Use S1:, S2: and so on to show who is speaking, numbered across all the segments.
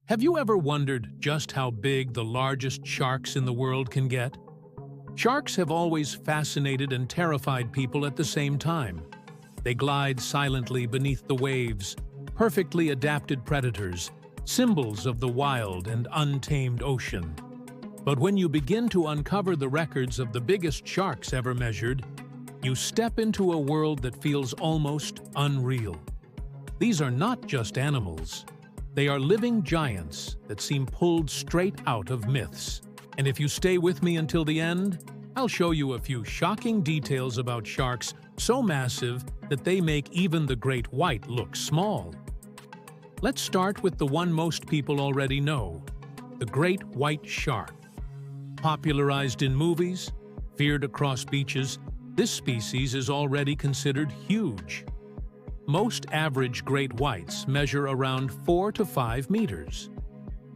S1: Have you ever wondered just how big the largest sharks in the world can get? Sharks have always fascinated and terrified people at the same time. They glide silently beneath the waves, perfectly adapted predators, symbols of the wild and untamed ocean. But when you begin to uncover the records of the biggest sharks ever measured, you step into a world that feels almost unreal. These are not just animals. They are living giants that seem pulled straight out of myths. And if you stay with me until the end, I'll show you a few shocking details about sharks so massive that they make even the great white look small. Let's start with the one most people already know, the great white shark. Popularized in movies, feared across beaches, this species is already considered huge. Most average great whites measure around 4 to 5 meters.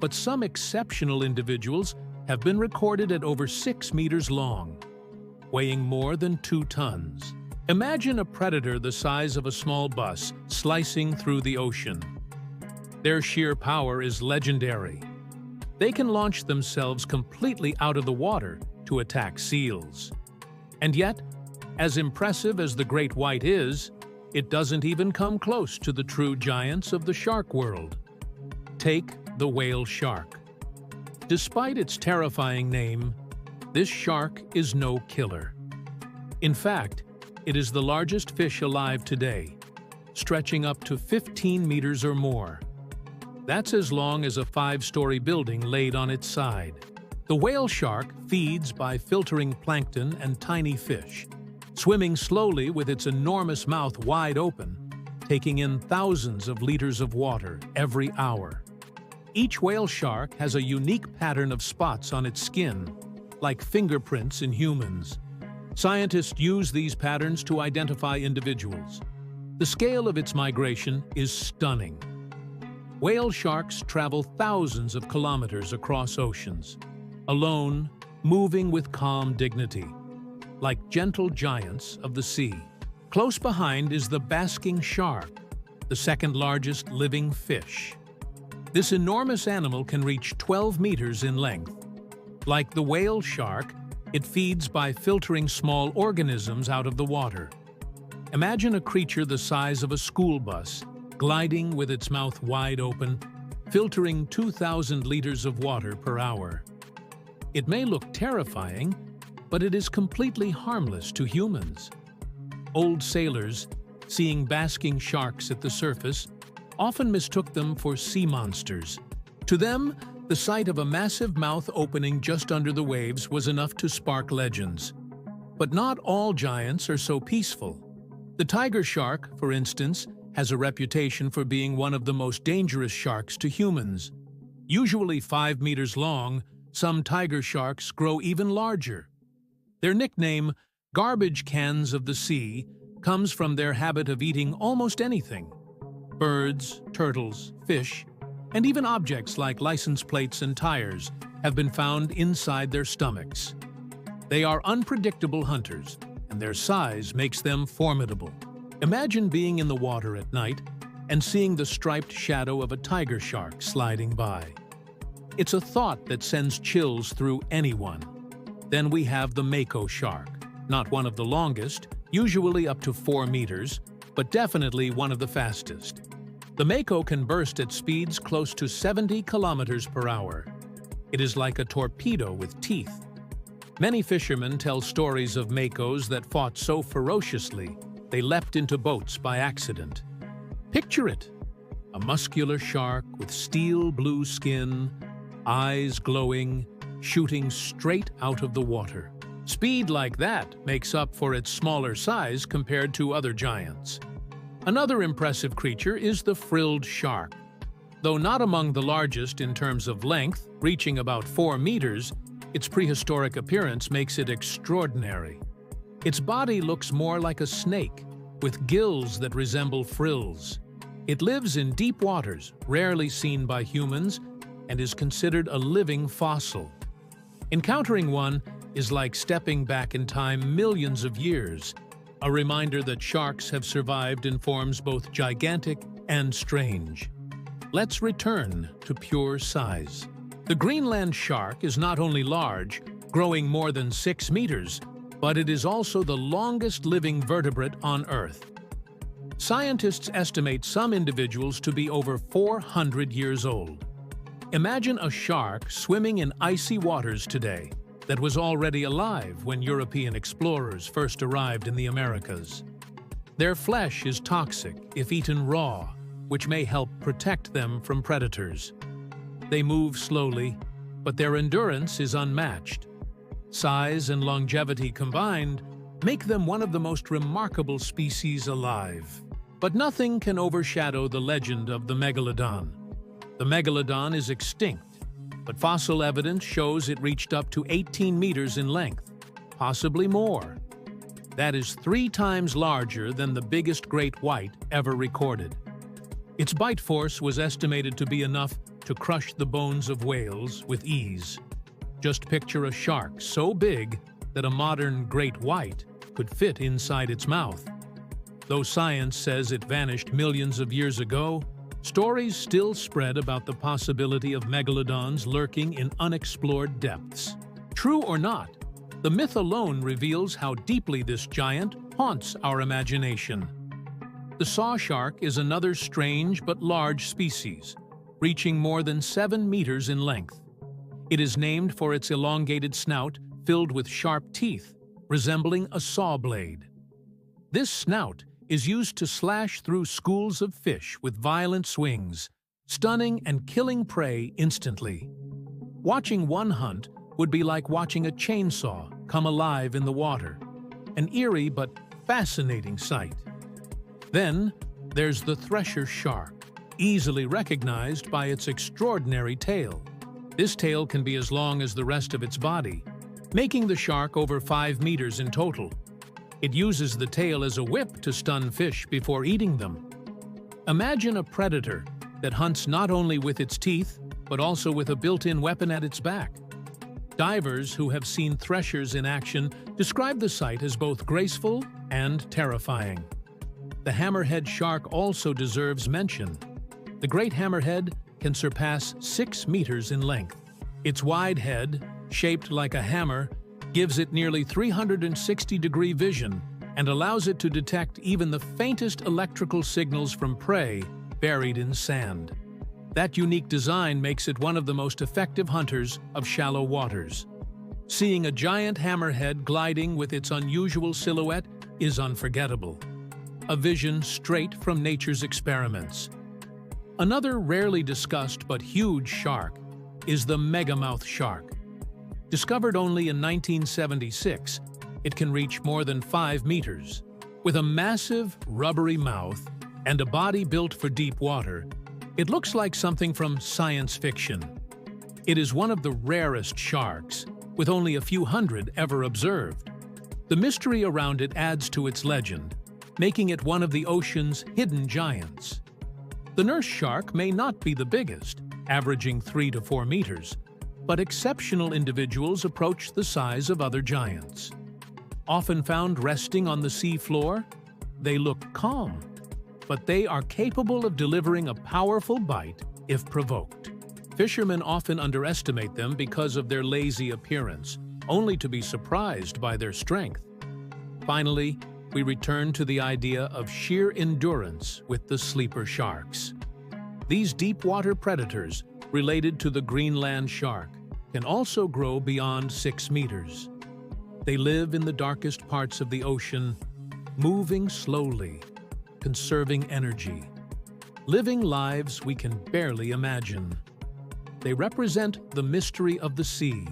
S1: But some exceptional individuals have been recorded at over 6 meters long, weighing more than 2 tons. Imagine a predator the size of a small bus slicing through the ocean. Their sheer power is legendary. They can launch themselves completely out of the water to attack seals. And yet, as impressive as the great white is, it doesn't even come close to the true giants of the shark world. Take the whale shark. Despite its terrifying name, this shark is no killer. In fact, it is the largest fish alive today, stretching up to 15 meters or more. That's as long as a 5-story building laid on its side. The whale shark feeds by filtering plankton and tiny fish, swimming slowly with its enormous mouth wide open, taking in thousands of liters of water every hour. Each whale shark has a unique pattern of spots on its skin, like fingerprints in humans. Scientists use these patterns to identify individuals. The scale of its migration is stunning. Whale sharks travel thousands of kilometers across oceans, alone, moving with calm dignity, like gentle giants of the sea. Close behind is the basking shark, the second largest living fish. This enormous animal can reach 12 meters in length. Like the whale shark, it feeds by filtering small organisms out of the water. Imagine a creature the size of a school bus, gliding with its mouth wide open, filtering 2,000 liters of water per hour. It may look terrifying, but it is completely harmless to humans. Old sailors, seeing basking sharks at the surface, often mistook them for sea monsters. To them, the sight of a massive mouth opening just under the waves was enough to spark legends. But not all giants are so peaceful. The tiger shark, for instance, has a reputation for being one of the most dangerous sharks to humans. Usually 5 meters long, some tiger sharks grow even larger. Their nickname, garbage cans of the sea, comes from their habit of eating almost anything. Birds, turtles, fish, and even objects like license plates and tires have been found inside their stomachs. They are unpredictable hunters, and their size makes them formidable. Imagine being in the water at night and seeing the striped shadow of a tiger shark sliding by. It's a thought that sends chills through anyone. Then we have the mako shark, not one of the longest, usually up to 4 meters, but definitely one of the fastest. The mako can burst at speeds close to 70 kilometers per hour. It is like a torpedo with teeth. Many fishermen tell stories of makos that fought so ferociously they leapt into boats by accident. Picture it, a muscular shark with steel blue skin, eyes glowing, shooting straight out of the water. Speed like that makes up for its smaller size compared to other giants. Another impressive creature is the frilled shark. Though not among the largest in terms of length, reaching about 4 meters, its prehistoric appearance makes it extraordinary. Its body looks more like a snake, with gills that resemble frills. It lives in deep waters, rarely seen by humans, and is considered a living fossil. Encountering one is like stepping back in time millions of years, a reminder that sharks have survived in forms both gigantic and strange. Let's return to pure size. The Greenland shark is not only large, growing more than 6 meters, but it is also the longest living vertebrate on Earth. Scientists estimate some individuals to be over 400 years old. Imagine a shark swimming in icy waters today that was already alive when European explorers first arrived in the Americas. Their flesh is toxic if eaten raw, which may help protect them from predators. They move slowly, but their endurance is unmatched. Size and longevity combined make them one of the most remarkable species alive. But nothing can overshadow the legend of the megalodon. The megalodon is extinct, but fossil evidence shows it reached up to 18 meters in length, possibly more. That is 3 times larger than the biggest great white ever recorded. Its bite force was estimated to be enough to crush the bones of whales with ease. Just picture a shark so big that a modern great white could fit inside its mouth. Though science says it vanished millions of years ago, stories still spread about the possibility of megalodons lurking in unexplored depths. True or not, the myth alone reveals how deeply this giant haunts our imagination. The saw shark is another strange but large species, reaching more than 7 meters in length. It is named for its elongated snout filled with sharp teeth, resembling a saw blade. This snout is used to slash through schools of fish with violent swings, stunning and killing prey instantly. Watching one hunt would be like watching a chainsaw come alive in the water, an eerie but fascinating sight. Then there's the thresher shark, easily recognized by its extraordinary tail. This tail can be as long as the rest of its body, making the shark over 5 meters in total. It uses the tail as a whip to stun fish before eating them. Imagine a predator that hunts not only with its teeth, but also with a built-in weapon at its back. Divers who have seen threshers in action describe the sight as both graceful and terrifying. The hammerhead shark also deserves mention. The great hammerhead can surpass 6 meters in length. Its wide head, shaped like a hammer, gives it nearly 360-degree vision and allows it to detect even the faintest electrical signals from prey buried in sand. That unique design makes it one of the most effective hunters of shallow waters. Seeing a giant hammerhead gliding with its unusual silhouette is unforgettable. A vision straight from nature's experiments. Another rarely discussed but huge shark is the megamouth shark. Discovered only in 1976, it can reach more than 5 meters. With a massive, rubbery mouth and a body built for deep water, it looks like something from science fiction. It is one of the rarest sharks, with only a few hundred ever observed. The mystery around it adds to its legend, making it one of the ocean's hidden giants. The nurse shark may not be the biggest, averaging 3 to 4 meters, but exceptional individuals approach the size of other giants. Often found resting on the sea floor, they look calm, but they are capable of delivering a powerful bite if provoked. Fishermen often underestimate them because of their lazy appearance, only to be surprised by their strength. Finally, we return to the idea of sheer endurance with the sleeper sharks. These deep-water predators, related to the Greenland shark, can also grow beyond 6 meters. They live in the darkest parts of the ocean, moving slowly, conserving energy, living lives we can barely imagine. They represent the mystery of the sea,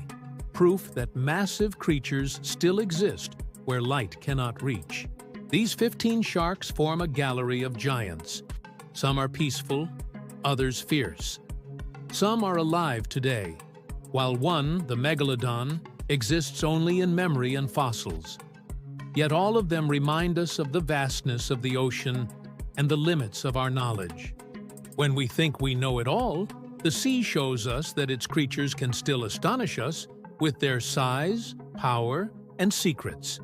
S1: proof that massive creatures still exist where light cannot reach. These 15 sharks form a gallery of giants. Some are peaceful, others fierce. Some are alive today, while one, the megalodon, exists only in memory and fossils. Yet all of them remind us of the vastness of the ocean and the limits of our knowledge. When we think we know it all, the sea shows us that its creatures can still astonish us with their size, power, and secrets.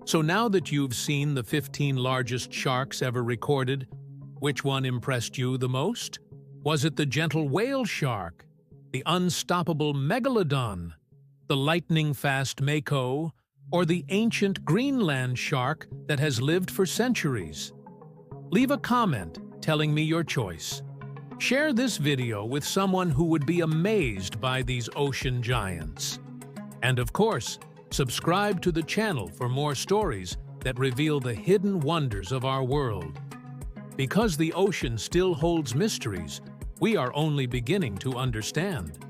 S1: So now that you've seen the 15 largest sharks ever recorded, which one impressed you the most? Was it the gentle whale shark, the unstoppable megalodon, the lightning-fast mako, or the ancient Greenland shark that has lived for centuries? Leave a comment telling me your choice. Share this video with someone who would be amazed by these ocean giants. And of course, subscribe to the channel for more stories that reveal the hidden wonders of our world. Because the ocean still holds mysteries, we are only beginning to understand.